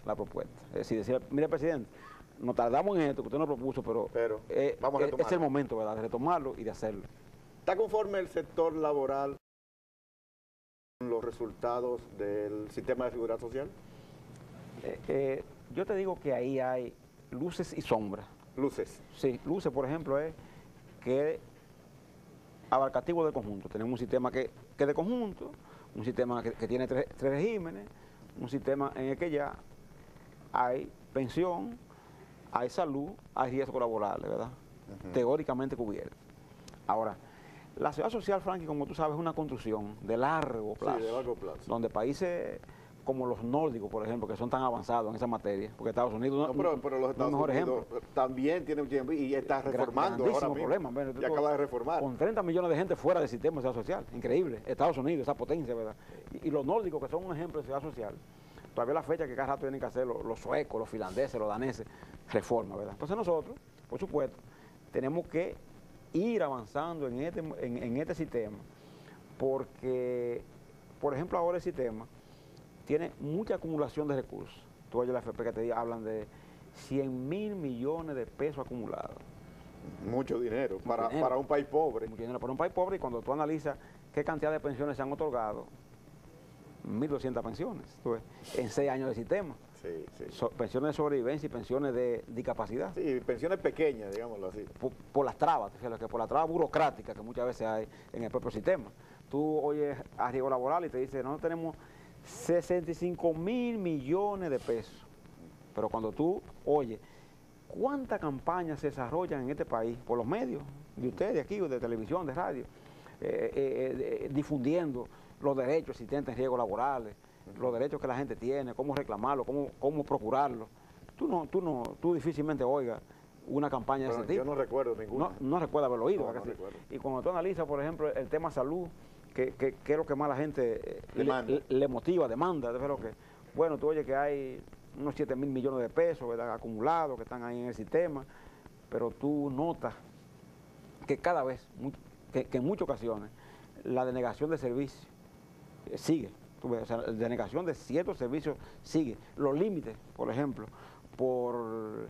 la propuesta. Es decir, decir, mire, presidente, nos tardamos en esto que usted nos propuso, pero vamos a es el momento, ¿verdad?, de retomarlo y de hacerlo. ¿Está conforme el sector laboral con los resultados del sistema de seguridad social? Yo te digo que ahí hay luces y sombras. Luces. Sí, luces, por ejemplo, es que abarcativo del conjunto. Tenemos un sistema que es de conjunto, un sistema que tiene tres regímenes, un sistema en el que ya hay pensión, hay salud, hay riesgos laborales, ¿verdad? Teóricamente cubiertos. Ahora, la seguridad social, Frankie, como tú sabes, es una construcción de largo plazo. Sí, de largo plazo. Donde países como los nórdicos, por ejemplo, que son tan avanzados en esa materia, porque Estados Unidos pero los Estados Unidos también tiene un tiempo y está reformando ahora mismo. Problema, y acaba de reformar. Con 30 millones de gente fuera del sistema de seguridad social, increíble. Estados Unidos, esa potencia, ¿verdad? Y los nórdicos, que son un ejemplo de seguridad social, todavía la fecha que cada rato tienen que hacer los suecos, los finlandeses, los daneses, reforma, ¿verdad? Entonces nosotros, por supuesto, tenemos que ir avanzando en este sistema, porque, por ejemplo, ahora el sistema tiene mucha acumulación de recursos. Tú oyes la FP que te hablan de 100.000 millones de pesos acumulados. Mucho dinero para un país pobre. Mucho dinero para un país pobre, y cuando tú analizas qué cantidad de pensiones se han otorgado, 1.200 pensiones, tú ves, en 6 años de sistema. Sí, sí. Pensiones de sobrevivencia y pensiones de discapacidad. Sí, pensiones pequeñas, digámoslo así. Por las trabas, por las trabas burocráticas que muchas veces hay en el propio sistema. Tú oyes a riesgo laboral y te dice, nosotros tenemos 65.000 millones de pesos. Pero cuando tú oyes cuántas campañas se desarrollan en este país por los medios de ustedes aquí, de televisión, de radio, difundiendo los derechos existentes en riesgos laborales, los derechos que la gente tiene, cómo reclamarlo, cómo procurarlo. Tú difícilmente oigas una campaña de ese tipo. Yo no recuerdo ninguna. No recuerdo haberlo oído. No recuerdo. Y cuando tú analizas, por ejemplo, el tema salud, que es lo que más la gente le motiva, demanda, bueno, tú oyes que hay unos 7.000 millones de pesos, ¿verdad?, acumulados, que están ahí en el sistema, pero tú notas que cada vez, que en muchas ocasiones, la denegación de servicios sigue. Tú ves, o sea, la denegación de ciertos servicios sigue. Los límites, por ejemplo, por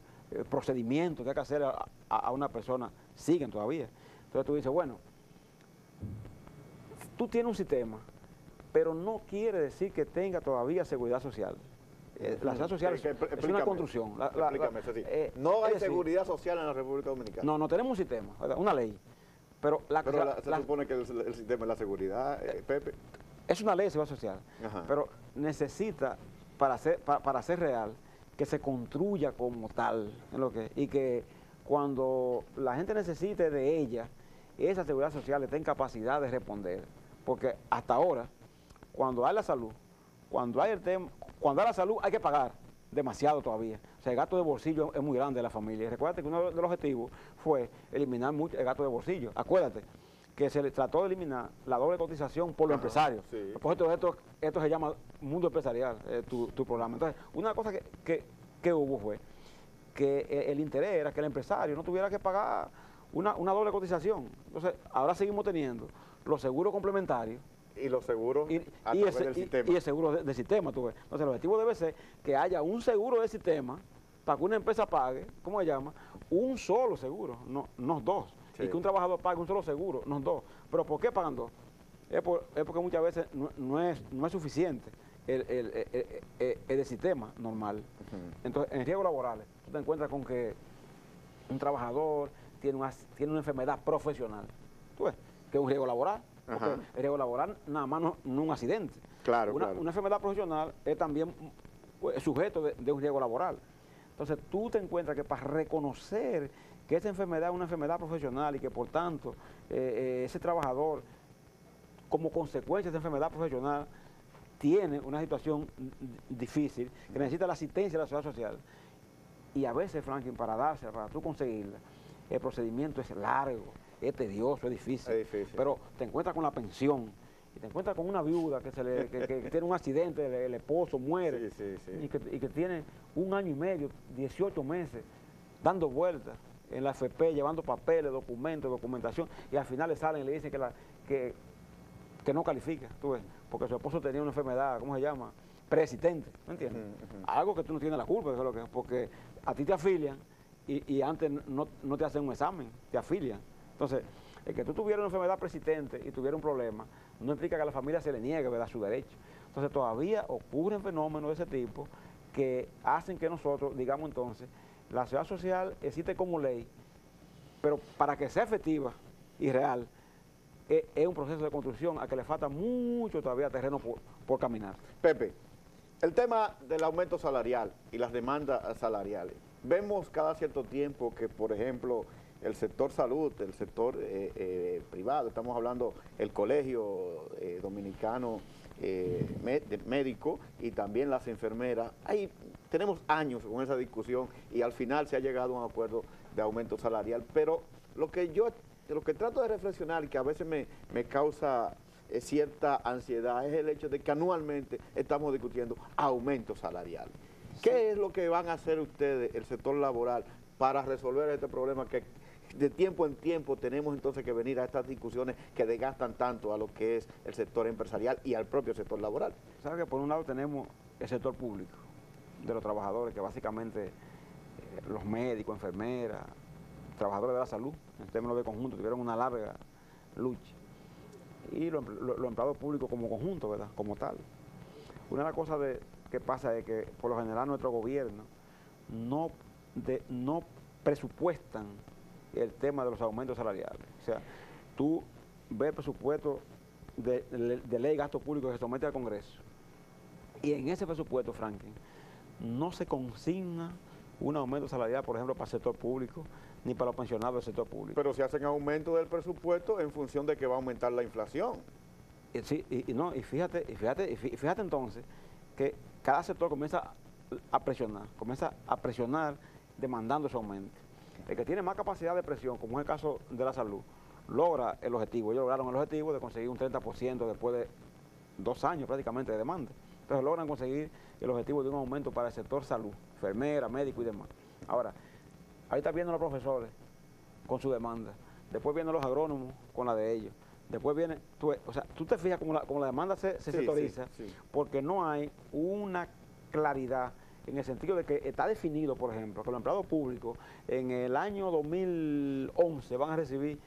procedimientos que hay que hacer a una persona, siguen todavía. Entonces tú dices, bueno, tú tienes un sistema, pero no quiere decir que tenga todavía seguridad social. La seguridad social es una construcción. Explícame eso, sí. No hay seguridad social en la República Dominicana. No tenemos un sistema, una ley. Pero se supone que el sistema es la seguridad, Pepe. Es una ley de seguridad social, pero necesita, para ser real, que se construya como tal, y que cuando la gente necesite de ella, esa seguridad social esté en capacidad de responder. Porque hasta ahora, cuando hay la salud, cuando hay la salud hay que pagar demasiado todavía. O sea, el gasto de bolsillo es muy grande de la familia. Y recuérdate que uno de los objetivos fue eliminar mucho el gasto de bolsillo. Acuérdate que se le trató de eliminar la doble cotización por los empresarios. Sí. Por esto se llama mundo empresarial, tu programa. Entonces, una cosa que hubo fue que el interés era que el empresario no tuviera que pagar una doble cotización. Entonces, ahora seguimos teniendo los seguros complementarios. Y los seguros a través del sistema. Y el seguro del sistema, tú ves. Entonces, el objetivo debe ser que haya un seguro del sistema para que una empresa pague, ¿cómo se llama? Un solo seguro, no dos. Sí. Y que un trabajador pague un solo seguro, no dos. ¿Pero por qué pagan dos? Es porque muchas veces no es suficiente el sistema normal. Entonces, en riesgos laborales, tú te encuentras con que un trabajador tiene una enfermedad profesional. ¿Tú ves? Que es un riesgo laboral. Porque el riesgo laboral nada más no un accidente. Claro, una enfermedad profesional es también sujeto de un riesgo laboral. Entonces tú te encuentras que para reconocer que esa enfermedad es una enfermedad profesional y que por tanto ese trabajador, como consecuencia de esa enfermedad profesional, tiene una situación difícil, que necesita la asistencia de la seguridad social. Y a veces, Franklin, para tú conseguirla, el procedimiento es largo, es tedioso, es difícil. Pero te encuentras con la pensión, y te encuentras con una viuda que tiene un accidente, el esposo muere, y que tiene 1 año y medio, 18 meses, dando vueltas en la FP, llevando papeles, documentos, documentación, y al final le salen y le dicen que no califica, tú ves, porque su esposo tenía una enfermedad, ¿cómo se llama? preexistente, ¿me entiendes? Algo que tú no tienes la culpa, porque a ti te afilian y antes no te hacen un examen, te afilian. Entonces, el que tú tuvieras una enfermedad preexistente y tuviera un problema, no implica que a la familia se le niegue, ¿verdad?, su derecho. Entonces, todavía ocurren fenómenos de ese tipo que hacen que nosotros, digamos entonces, la seguridad social existe como ley, pero para que sea efectiva y real, es un proceso de construcción a que le falta mucho todavía terreno por caminar. Pepe, el tema del aumento salarial y las demandas salariales. Vemos cada cierto tiempo que, por ejemplo, el sector salud, el sector privado, estamos hablando del Colegio Dominicano Médico y también las enfermeras, ahí tenemos años con esa discusión y al final se ha llegado a un acuerdo de aumento salarial, pero lo que trato de reflexionar y que a veces me causa cierta ansiedad es el hecho de que anualmente estamos discutiendo aumentos salariales. ¿Qué es lo que van a hacer ustedes, el sector laboral, para resolver este problema que de tiempo en tiempo tenemos entonces que venir a estas discusiones que desgastan tanto a lo que es el sector empresarial y al propio sector laboral? Sabes que por un lado tenemos el sector público de los trabajadores, que básicamente los médicos, enfermeras, trabajadores de la salud, en términos de conjunto, tuvieron una larga lucha. Y los empleados públicos como conjunto, ¿verdad?, como tal. Una de las cosas que pasa es que por lo general nuestro gobierno no presupuestan el tema de los aumentos salariales. O sea, tú ves el presupuesto de ley de gasto público que se somete al Congreso y en ese presupuesto, Franklin, no se consigna un aumento salarial, por ejemplo, para el sector público, ni para los pensionados del sector público. Pero se hacen aumentos del presupuesto en función de que va a aumentar la inflación. Sí, y fíjate entonces que cada sector comienza a presionar demandando ese aumento. El que tiene más capacidad de presión, como es el caso de la salud, logra el objetivo. Ellos lograron el objetivo de conseguir un 30% después de 2 años prácticamente de demanda. Entonces logran conseguir el objetivo de un aumento para el sector salud, enfermera, médico y demás. Ahora, ahí están viendo los profesores con su demanda, después vienen los agrónomos con la de ellos, después viene, tú te fijas como la demanda se sectoriza, porque no hay una claridad en el sentido de que está definido, por ejemplo, que los empleados públicos en el año 2011 van a recibir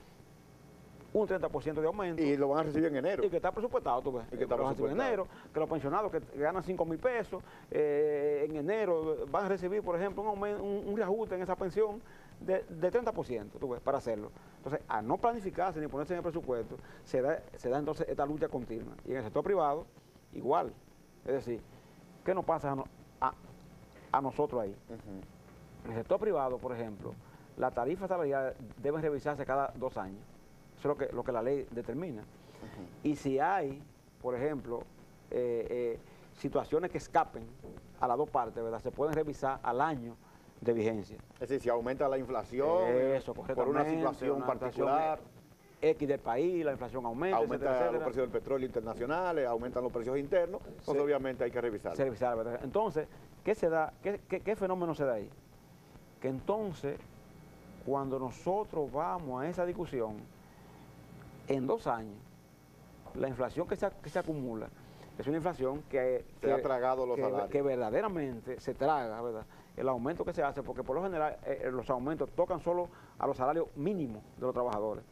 un 30% de aumento. Y lo van a recibir en enero. Y que está presupuestado, tú ves. Y que está presupuestado. En enero, que los pensionados que ganan 5,000 pesos, en enero van a recibir, por ejemplo, un reajuste en esa pensión de 30%, tú ves, para hacerlo. Entonces, a no planificarse ni ponerse en el presupuesto, se da entonces esta lucha continua. Y en el sector privado, igual. Es decir, ¿qué nos pasa a nosotros ahí? En el sector privado, por ejemplo, la tarifa salarial debe revisarse cada 2 años. Eso es lo que la ley determina. Y si hay, por ejemplo, situaciones que escapen a las dos partes, ¿verdad?, se pueden revisar al año de vigencia. Es decir, si aumenta la inflación por una situación particular. X del país, la inflación aumenta, etcétera. Los precios del petróleo internacionales, aumentan los precios internos, entonces obviamente hay que revisarlo. ¿Verdad? Entonces, ¿qué se da? ¿Qué fenómeno se da ahí? Que entonces, cuando nosotros vamos a esa discusión, en 2 años, la inflación que se acumula es una inflación que ha tragado los salarios. Que verdaderamente se traga, ¿verdad?, el aumento que se hace, porque por lo general los aumentos tocan solo a los salarios mínimos de los trabajadores.